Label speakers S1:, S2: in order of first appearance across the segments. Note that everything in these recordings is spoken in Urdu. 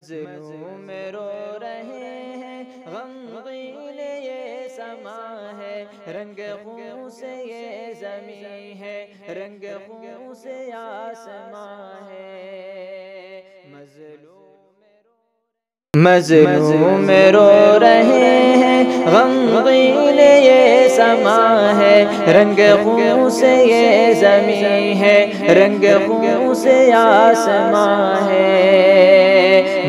S1: مظلوم میں رو رہے ہیں غمگین یہ سما ہے، رنگ خون سے یہ زمین ہے، رنگ خون سے آسمان ہے۔ مظلوم میں رو رہے ہیں غمگین یہ سما ہے، رنگ خون سے یہ زمین ہے، رنگ خون سے آسمان ہے۔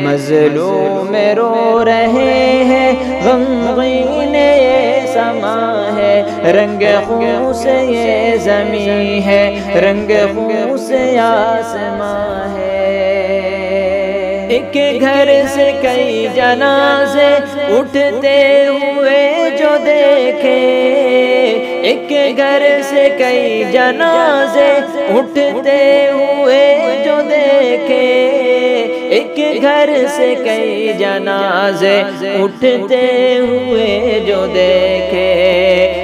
S1: مظلوم میں رو رہے ہیں غمگین یہ سما ہے، رنگ خون سے یہ زمین ہے، رنگ خون سے آسمان ہے۔ ایک گھر سے کئی جنازے اٹھتے ہوئے جو دیکھے، ایک گھر سے کئی جنازے اٹھتے ہوئے جو دیکھے، ایک گھر سے کئی جنازے اٹھتے ہوئے جو دیکھے،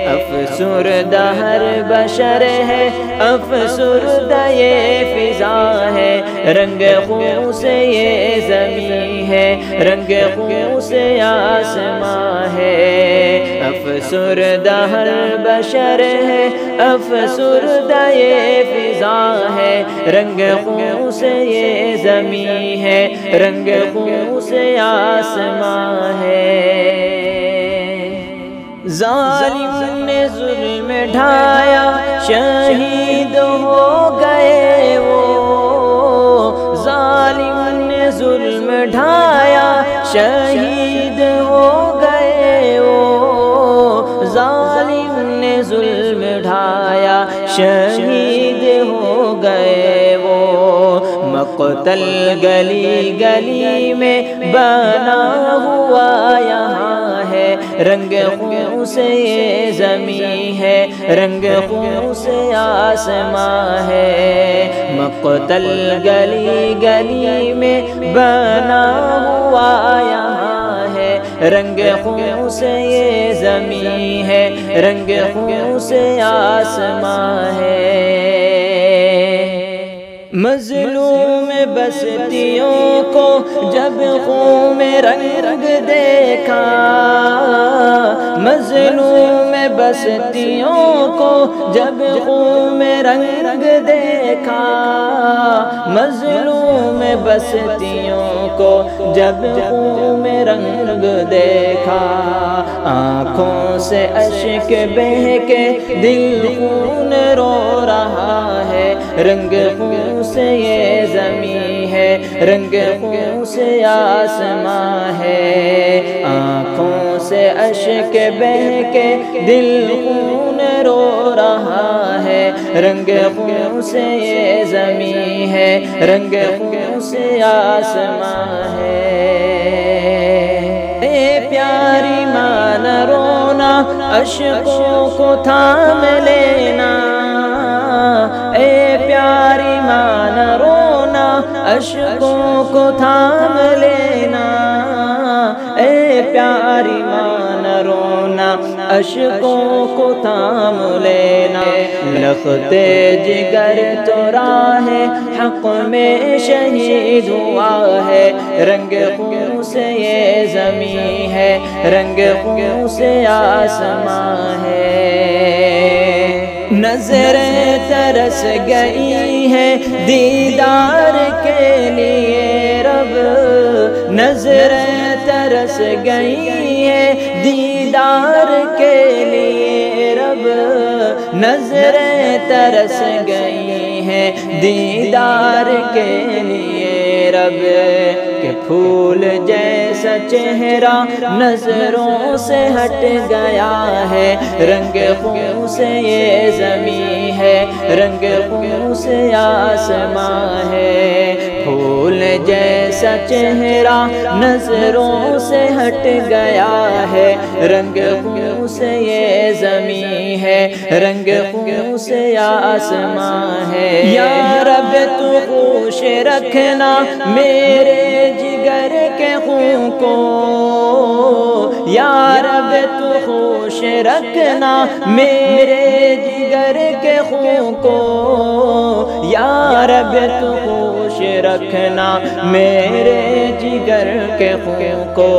S1: افسردہ ہر بشر ہے، افسردہ یہ فضا ہے، رنگ خون سے یہ زمین ہے، رنگ خون سے آسمان ہے۔ افسردہ ہر بشر ہے، افسردہ یہ فضا ہے، رنگ خون سے یہ زمین ہے، رنگ خون سے آسمان ہے۔ ظالم نے ظلم ڈھایا شہید ہو گئے وہ، ظالم نے ظلم ڈھایا شہید ہو گئے وہ، ظالم نے ظلم ڈھایا شہید ہو گئے وہ۔ مقتل گلی گلی میں بنا ہوا یہاں ہے، رنگ خون سے یہ زمین ہے، رنگ خون سے آسمان ہے۔ مقتل گلی گلی میں بنا ہوا یہاں ہے، رنگ خون سے یہ زمین ہے، رنگ خون سے آسمان ہے۔ مظلوم بستیوں کو جب خون میں رنگ دیکھا، مظلوم بستیوں کو جب خون میں رنگ دیکھا، مظلوم بستیوں کو جب خون میں رنگ دیکھا، آنکھوں سے اشک بہہ کے دل خون رو رہا ہے، رنگ خون سے یہ زمین ہے، رنگ خون سے آسمان ہے۔ آنکھوں سے اشک بہہ کے دل خون رو رہا ہے، رنگ خون سے یہ زمین ہے، رنگ خون سے آسمان ہے۔ اے پیاری ماں نہ رونا، اشکوں کو تھام لینا، اے پیاری ماں نہ رونا، اشکوں کو تھام لینا، اے پیاری ماں نہ رونا، اشکوں کو تھام لینا۔ لخت جگر تو راہ حق میں شہید ہوا ہے، رنگ خون سے یہ زمین ہے، رنگ خون سے آسمان ہے۔ نظریں ترس گئی ہیں دیدار کے لیے رب، نظریں ترس گئی ہیں دیدار کے لیے رب، نظریں ترس گئی ہیں دیدار کے لیے رب، کہ پھول جیسا چہرہ نظروں سے ہٹ گیا ہے، رنگ خون سے یہ زمین ہے، رنگ خون سے آسمان ہے۔ پھول جیسا چہرہ نظروں سے ہٹ گیا ہے، رنگ خون سے یہ زمین ہے، رنگ خون سے آسمان ہے۔ یا رب تو خوش رکھنا میرے جگر کے خون کو، یا رب تو خوش رکھنا میرے جگر کے خون کو، یا رب تو خوش رکھنا میرے جگر کے خون کو۔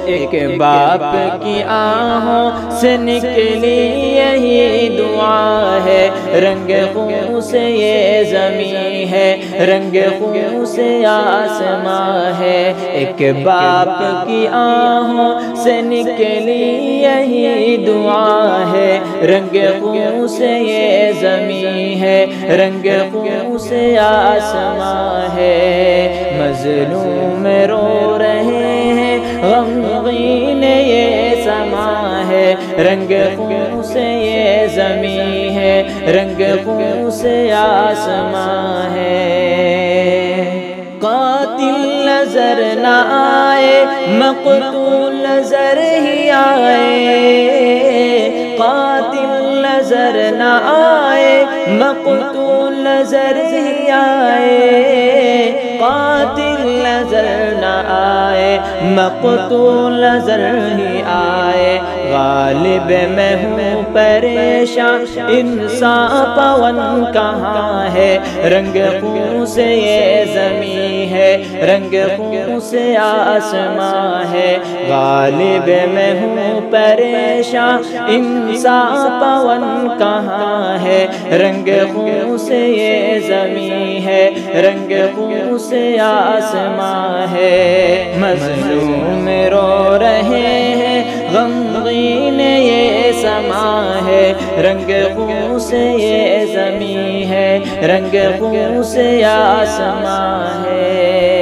S1: ایک باپ کی آہوں سے نکلی یہی دعا ہے، رنگ خون سے یہ زمین ہے، رنگ خون سے آسمان ہے۔ ایک باپ کی آہوں سے نکلی یہی دعا ہے، رنگ خون سے یہ زمین ہے، رنگ خون سے آسمان ہے۔ مظلوم رو رہے ہیں، غمگین یہ سما ہے، رنگ خون سے یہ زمین ہے، رنگ خون سے آسمان ہے۔ قاتل نظر نہ آئے، مقتول نظر ہی آئے، قاتل نظر نہ آئے، مقتول نظر ہی آئے، قاتل نظر نہ آئے، مقتول نظر ہی آئے۔ غالب میں ہوں پریشان، انصاف پون کہاں ہے، رنگ خون سے یہ زمین ہے، رنگ خون سے آسمان ہے۔ غالب میں ہوں پریشان، انصاف پون کہاں ہے، رنگ خون سے یہ زمین ہے، رنگ خون سے آسمان ہے۔ مظلوم رو رہے ہیں، غمگین یہ سما ہے، رنگ خون سے یہ زمین ہے، رنگ خون سے آسمان ہے۔